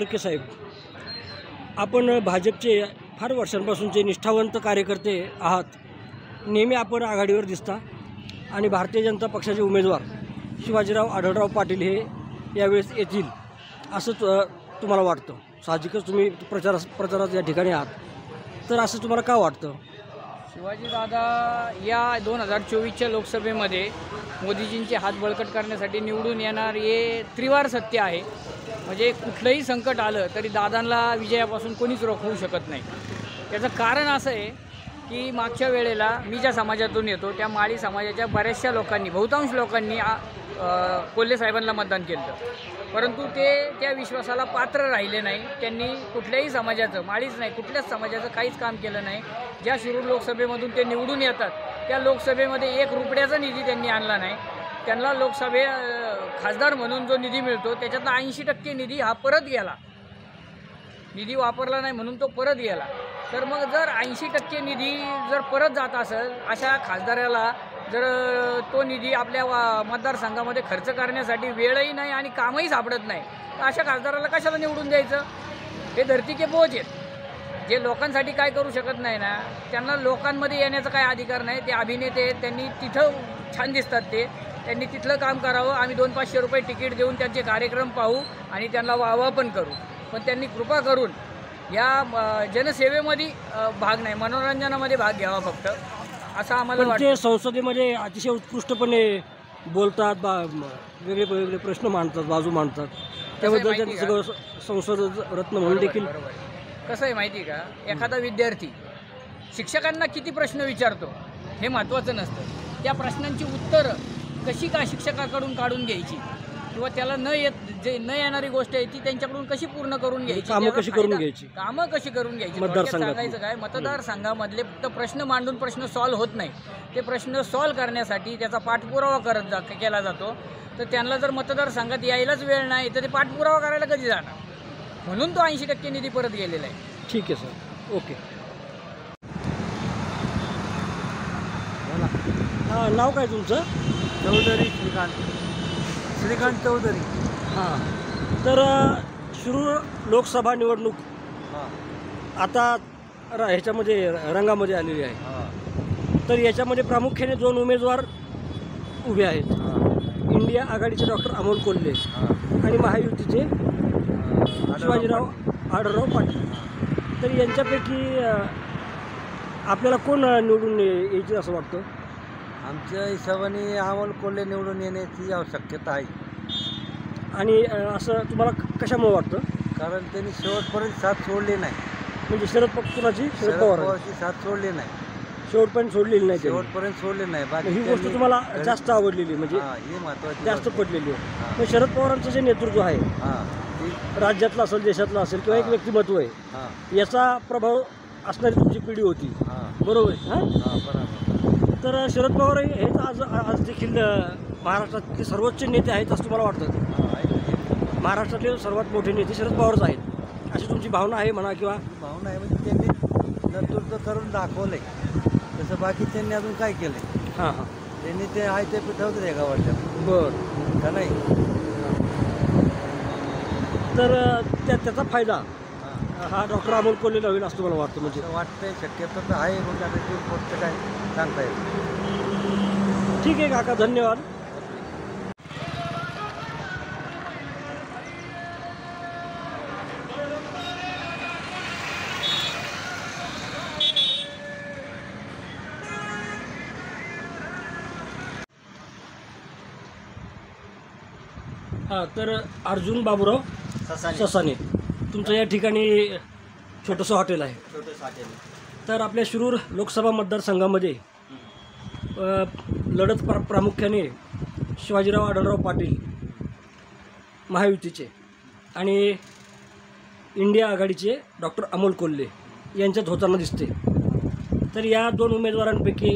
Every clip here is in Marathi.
नरके साहेब, आपण भाजपचे फार वर्षांपासूनचे निष्ठावंत कार्यकर्ते आहात. नेहमी आपण आघाडीवर दिसता आणि भारतीय जनता पक्षाचे उमेदवार शिवाजीराव आढळराव पाटील हे यावेळेस येतील असं तुम्हाला वाटतं? साहजिकच तुम्ही प्रचारात या ठिकाणी आहात, तर असं तुम्हाला का वाटतं? शिवाजीदादा या 2024च्या लोकसभेमध्ये मोदीजींचे हात बळकट करण्यासाठी निवडून येणार हे त्रिवार सत्य आहे. म्हणजे कुठलंही संकट आलं तरी दादांना विजयापासून कोणीच रोखवू शकत नाही. त्याचं कारण असं आहे की मागच्या वेळेला मी ज्या समाजातून येतो त्या माळी समाजाच्या बऱ्याचशा लोकांनी, बहुतांश लोकांनी कोल्हे साहेबांना मतदान केलं, परंतु ते त्या विश्वासाला पात्र राहिले नाही. त्यांनी कुठल्याही समाजाचं, माळीच नाही कुठल्याच समाजाचं काहीच काम केलं नाही. ज्या शिरूर लोकसभेमधून ते निवडून येतात त्या लोकसभेमध्ये 1 रुपयाचा निधी त्यांनी आणला नाही. त्यांना खासदार म्हणून जो निधी मिळतो त्याच्यातला 80% निधी हा परत गेला. निधी वापरला नाही म्हणून तो परत गेला. तर मग जर 80% निधी जर परत जात असेल, अशा खासदाराला जर तो निधी आपल्या मतदारसंघामध्ये खर्च करण्यासाठी वेळही नाही आणि कामही सापडत नाही, तर अशा खासदाराला कशाला निवडून द्यायचं? हे धरती के बोझ आहेत. जे लोकांसाठी काय करू शकत नाही ना, त्यांना लोकांमध्ये येण्याचा काय अधिकार नाही. ते अभिनेते आहेत, त्यांनी तिथं छान दिसतात, त्यांनी तिथलं काम करावं. आम्ही 200-500 रुपये तिकीट देऊन त्यांचे कार्यक्रम पाहू आणि त्यांना वाहवा पण करू. पण त्यांनी कृपा करून या जनसेवेमध्ये भाग नाही, मनोरंजनामध्ये भाग घ्यावा फक्त, असं आम्हाला वाटतं. ते संसदेमध्ये अतिशय उत्कृष्टपणे बोलतात, वेगळे प्रश्न मांडतात, बाजू मांडतात, त्याबद्दल त्यांचं सगळं संसद रत्न म्हणून देखील. कसं आहे माहिती का, एखादा विद्यार्थी शिक्षकांना किती प्रश्न विचारतो हे महत्त्वाचं नसतं. त्या प्रश्नांची उत्तरं कशी का शिक्षकाकडून काढून घ्यायची किंवा त्याला न येणारी गोष्ट आहे ती त्यांच्याकडून कशी पूर्ण करून घ्यायची, कामं कशी करून घ्यायची. सांगायचं काय, मतदारसंघामधले फक्त प्रश्न मांडून प्रश्न सॉल्व्ह होत नाही. ते प्रश्न सॉल्व्ह करण्यासाठी त्याचा पाठपुरावा केला जातो. तर त्यांना जर मतदारसंघात यायलाच वेळ नाही तर ते पाठपुरावा करायला कधी जाणार? म्हणून तो 80% निधी परत गेलेला आहे. ठीक आहे सर, ओके. हां, नाव काय तुमचं? चौधरी श्रीकांत चौधरी. हां, तर शिरूर लोकसभा निवडणूक आता ह्याच्यामध्ये रंगामध्ये आलेली आहे. तर याच्यामध्ये प्रामुख्याने 2 उमेदवार उभे आहेत. इंडिया आघाडीचे डॉक्टर अमोल कोल्हे आणि महायुतीचे शिवाजीराव आढळराव पाटील. तर यांच्यापैकी आपल्याला कोण निवडून यायचे असं वाटतं? आमच्या हिशोबाने अमोल कोल्हे निवडून येण्याची आवश्यकता आहे. आणि असं तुम्हाला कशामुळे वाटतं? कारण त्यांनी शेवटपर्यंत साथ सोडली नाही. म्हणजे शरद पवारांची साथ सोडली नाही, शेवटपर्यंत सोडलेली नाही, शेवटपर्यंत सोडली नाही. बाकी ही गोष्ट तुम्हाला जास्त आवडलेली, म्हणजे ही महत्त्वाची जास्त पडलेली आहे. पण शरद पवारांचं जे नेतृत्व आहे, राज्यातलं असेल, देशातलं असेल, किंवा एक व्यक्तिमत्व आहे, याचा प्रभाव असणारी तुमची पिढी होती, बरोबर? तर शरद पवार हेच आज देखील महाराष्ट्रातले सर्वोच्च नेते आहेत असं तुम्हाला वाटतं? महाराष्ट्रातले सर्वात मोठे नेते शरद पवारच आहेत अशी तुमची भावना आहे म्हणा, किंवा भावना आहे? म्हणजे त्यांनी नेतृत्व करून दाखवलं आहे, तसं बाकी त्यांनी अजून काय केलं आहे? हां, त्यांनी ते आहे ते पिठवतं एका वर्षात. बरं का नाही? तर त्याचा फायदा हा डॉक्टर अमोल कोल्हेला होईल असं तुम्हाला वाटतं? म्हणजे वाटतंय, शक्यता तर आहे. मग आता ते गोष्ट काय सांगता येईल. ठीक आहे काका, धन्यवाद. हां, तर अर्जुन बाबूराव ससाने, तुमचं या ठिकाणी छोटंसं हॉटेल आहे. तर आपल्या शिरूर लोकसभा मतदारसंघामध्ये लढत प्रामुख्याने शिवाजीराव आढळराव पाटील महायुतीचे आणि इंडिया आघाडीचे डॉक्टर अमोल कोल्हे यांच्यात होताना दिसते. तर या 2 उमेदवारांपैकी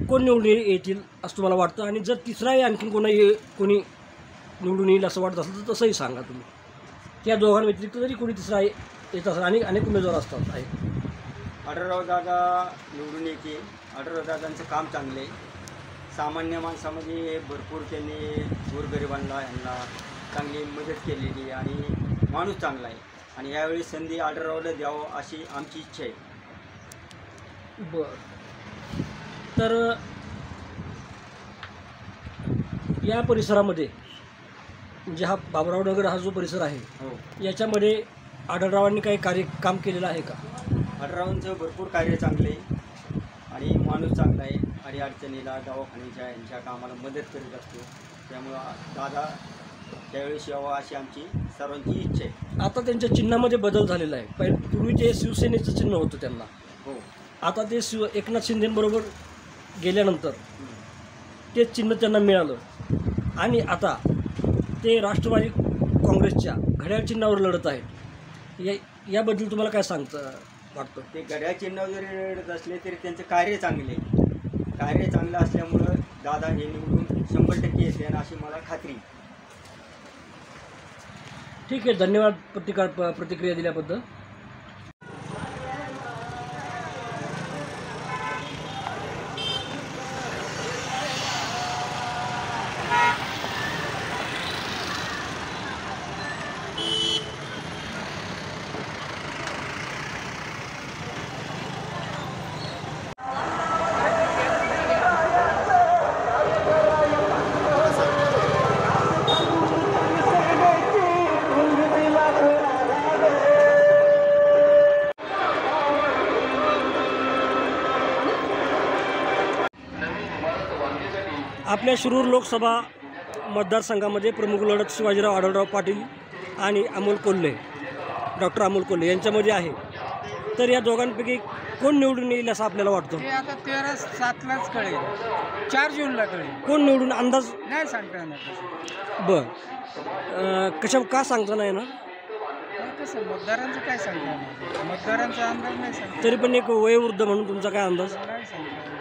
कोण निवडून येतील असं तुम्हाला वाटतं? आणि जर तिसराही आणखीन कोणी निवडून येईल असं वाटत असेल तर तसंही सांगा तुम्ही. या दोघांव्यतिरिक्त जरी कोणी तिसरा येत असेल आणि अनेक उमेदवार असतात आहे. आढळराव दादा निवडून येते. आढळराव दादांचं काम चांगलं आहे. सामान्य माणसामध्ये भरपूर त्यांनी गोरगरिबांना यांना चांगली मदत केलेली आणि माणूस चांगला आहे आणि यावेळी संधी आढळरावला द्यावं अशी आमची इच्छा आहे. बर, तर या परिसरामध्ये म्हणजे हा बाबुराव नगर हा जो परिसर आहे हो, याच्यामध्ये आढळरावांनी काही काम केलेलं आहे का? आढळरावांचं भरपूर कार्य चांगले आहे आणि माणूस चांगला आहे आणि अडचणीला दवाखान्याच्या यांच्या कामाला मदत करीत असतो. त्यामुळं दादा त्यावेळेस यावं अशी आमची सर्वांची इच्छा आहे. आता त्यांच्या चिन्हामध्ये बदल झालेला आहे. पूर्वी ते शिवसेनेचं चिन्ह होतं त्यांना, हो, आता ते एकनाथ शिंदेबरोबर गेल्यानंतर तेच चिन्ह त्यांना मिळालं आणि आता ते राष्ट्रवादी काँग्रेसच्या घड्याळ चिन्हावर लढत आहेत. याबद्दल तुम्हाला काय वाटतं? ते घड्याळ चिन्हावर जरी लढत असले तरी त्यांचं कार्य चांगले आहे. कार्य चांगलं असल्यामुळं दादा हे निवडून 100% येते अशी मला खात्री. ठीक आहे, धन्यवाद प्रतिक्रिया दिल्याबद्दल. आपल्या शिरूर लोकसभा मतदारसंघामध्ये प्रमुख लढत शिवाजीराव आढळराव पाटील आणि अमोल कोल्हे, डॉक्टर अमोल कोल्हे यांच्यामध्ये आहे. तर या दोघांपैकी कोण निवडून येईल असं आपल्याला वाटतं? हे आता 13/7लाच कळेल, 4 जूनला कळेल. कोण निवडून अंदाज नाही सांगता येणार तसं. बरं, का सांगता नाही ना? नाही कसं मतदारांचं काय सांगता येणार, मतदारांचा अंदाज नाही सांगता तरी पण एक वयोवृद्ध म्हणून तुमचा काय अंदाज? नाही सांगता येणार.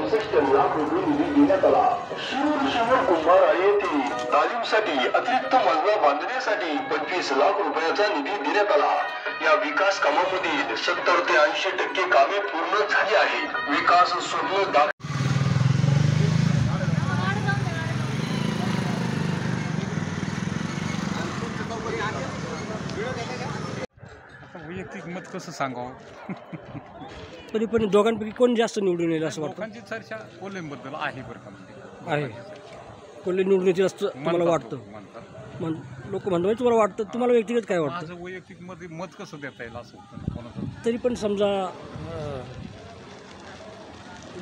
64 लाख रुपये निधी देण्यात आला. शिरूर कुंभार येथे तालीमसाठी अतिरिक्त मजला बांधण्यासाठी 25 लाख रुपयाचा निधी देण्यात आला. या विकास कामामधील 70 ते 80% कामे पूर्ण झाली आहेत. विकास स्वप्न वैयक्तिक मत कसं सांगावं? तरी पण दोघांपैकी कोण जास्त निवडून येईल असं वाटतं? लोकांची चर्चा कोल्हेबद्दल आहे बरं का, आहे. कोल्हे निवडून येतील असं तुम्हाला वाटतं? लोक म्हणतात तुम्हाला वाटतं, तुम्हाला व्यक्तिगत काय वाटतं? माझं वैयक्तिक मत कसं देता येईल असं होतं कोणाचं. तरी पण समजा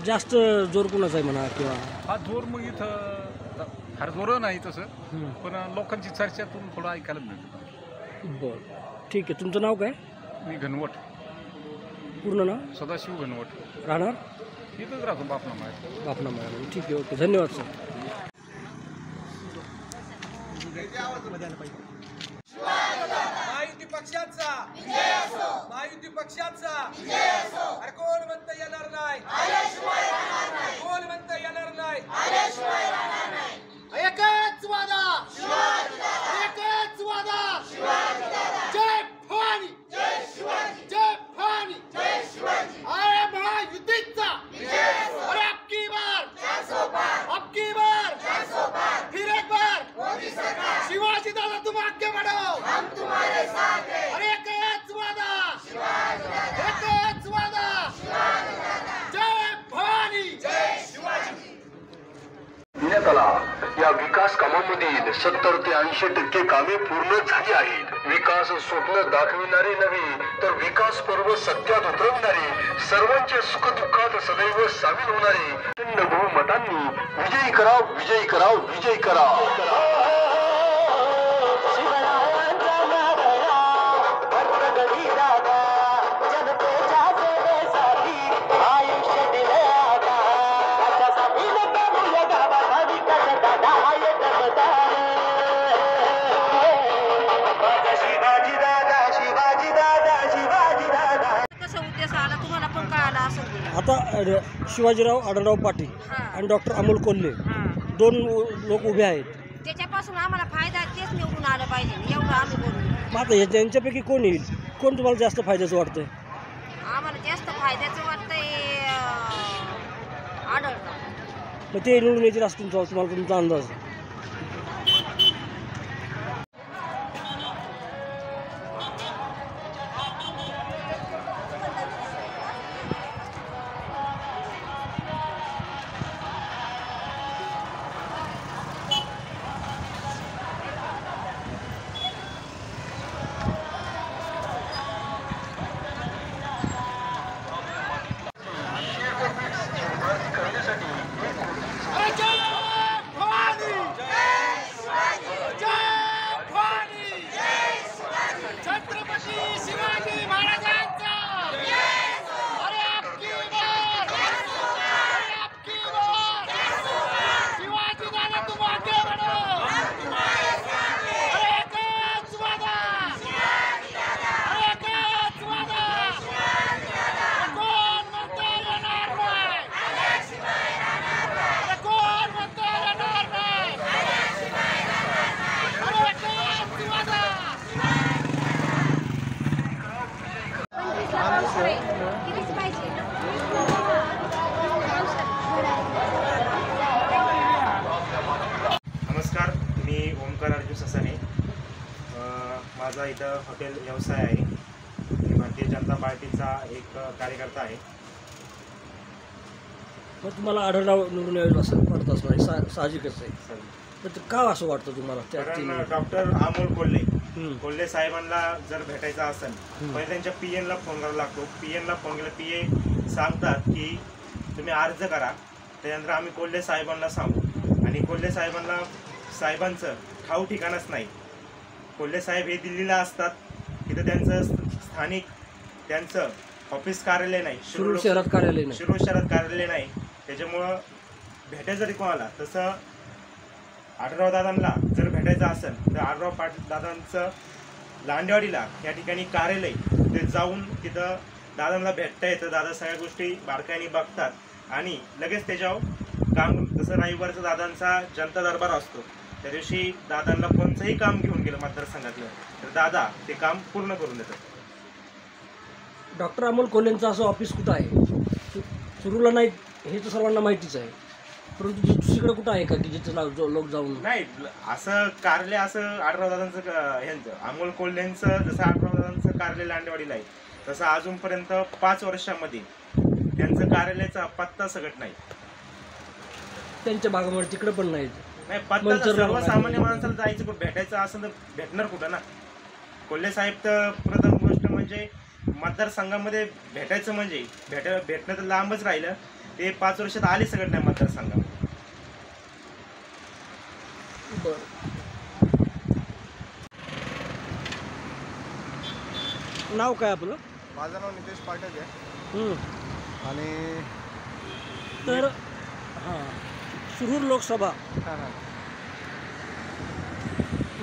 जास्त जोर कोणाचा आहे म्हणा, किंवा हा जोर मग इथं फार जोर नाही तसं, पण लोकांची चर्चेतून थोडं ऐकायला मिळतं. बरं, ठीक आहे. तुमचं नाव काय? मी घनवट, पूर्ण नाव? सदाशिव घनवट. राहणार इथंच राहतो बापनामाळ्यात. बापनामाळ्यामध्ये. ठीक आहे, ओके, धन्यवाद सर. महायुती पक्षाचा महायुती पक्षाचा अरे कोण म्हणता येणार नाही, कोण म्हणता येणार नाही. एकच वादा, एकच वादा. जय भवानी, जय भवानी. अरे महायुतीचा अरे अबकी बार फिर एक बार शिवाजी दादा तुम आगे बढ़ो, हम तुम्हारे साथ हैं. अरे एकच वादा, एकच वादा. जय भवानी, जय शिवाजी. देण्यात आला. या विकास कामामधील 70 ते 80% कामे पूर्ण झाली आहेत. विकास स्वप्न दाखविणारे नव्हे तर विकास पर्व सत्यात उतरविणारे, सर्वांच्या सुखदुःखात सदैव सामील होणारे बहुमतांनी विजयी करा, विजयी करा, विजयी करा. आता शिवाजीराव आढळराव पाटील आणि डॉक्टर अमोल कोल्हे दोन लोक उभे आहेत. त्याच्यापासून आम्हाला फायदा तेच निवडून आलं पाहिजे एवढं आम्ही बोलू. मग आता यांच्यापैकी कोण येईल, कोण तुम्हाला जास्त फायद्याचं वाटतंय? आम्हाला जास्त फायद्याचं वाटतंय आढळराव. मग ते निवडून येतील असं तुम्हाला तुमचा अंदाज? नमस्कार, मी ओमकार अर्जुन ससाने. माझा इथं हॉटेल व्यवसाय आहे. मी भारतीय जनता पार्टीचा एक कार्यकर्ता आहे. मग तुम्हाला आढळराव निवडून यावे असं वाटत असणार, साहजिकच आहे. तर का असं वाटतं तुम्हाला? कारण डॉक्टर अमोल कोल्हे साहेबांना जर भेटायचं असेल पहिले त्यांच्या PN फोन करावा लागतो. PN फोन केला, PA सांगतात की तुम्ही अर्ज करा, त्यानंतर आम्ही कोल्हे साहेबांना सांगू. आणि कोल्हे साहेबांचं ठाऊ ठिकाणच नाही. कोल्हे साहेब हे दिल्लीला असतात, तिथं त्यांचं स्थानिक त्यांचं ऑफिस कार्यालय नाही, शिरूर शहरात कार्यालय नाही. त्याच्यामुळं भेटायचं जरी कोणाला तसं आढळराव दादांना जर भेटायचं असेल तर आढळराव पाटील दादांचं लांडेवाडीला या ठिकाणी कार्यालय, ते जाऊन तिथं दादांना भेटता येतं. दादा सगळ्या गोष्टी बारकाईने बघतात आणि लगेच त्याच्यावर काम. जसं रविवारचा दादांचा जनता दरबार असतो, त्या दिवशी दादांना कोणतंही काम घेऊन गेलं मतदारसंघातलं तर दादा ते काम पूर्ण करून देतात. डॉक्टर अमोल कोल्हेंचं असं ऑफिस कुठं आहे? सुरूला नाही हे तर सर्वांना माहितीच आहे, परंतु दुसरीकडे कुठं आहे का की जिथे लोक जाऊन? नाही, असं कार्यालय असं आढळराव दादांचं ह्यांचं अमोल कोल्हेंचं जसं आढळराव दादांचं कार्यालय लांडेवाडीला आहे तसं अजूनपर्यंत 5 वर्षामध्ये त्यांचं कार्यालयाचा पत्ता सगट नाही. त्यांच्या भागामध्ये तिकडे पण नाही. पत्ता सर्वसामान्य माणसाला जायचं कुठं, भेटायचं असं तर भेटणार कुठं ना. कोल्हे साहेब तर प्रथम गोष्ट म्हणजे मतदारसंघामध्ये भेटायचं म्हणजे भेटणं तर लांबच राहिलं. ते 5 वर्षात आले सगळं नाही मतदारसंघामध्ये. नाव काय आपलं? माझं नाव नितेश पाठक आहे. आणि तर शिरूर लोकसभा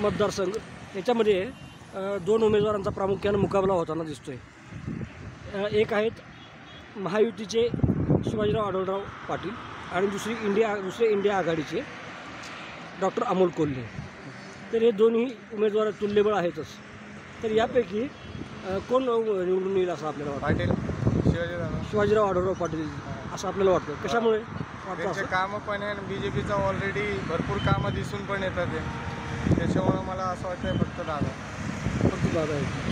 मतदारसंघ याच्यामध्ये 2 उमेदवारांचा प्रामुख्याने मुकाबला होताना दिसतोय. एक आहेत महायुतीचे शिवाजीराव आढळराव पाटील आणि दुसरे इंडिया आघाडीचे डॉक्टर अमोल कोल्हे. तर हे दोन्ही उमेदवार तुल्यबळ आहेतच. तर यापैकी कोण निवडून येईल असं आपल्याला वाटतं? शिवाजीराव आढळराव पाटील असं आपल्याला वाटतं. कशामुळे वाटतं? त्यांचे कामं पण आहे, BJPचं ऑलरेडी भरपूर कामं दिसून पण येतात, त्याच्यामुळं मला असं वाटतं फक्त दादा आहे.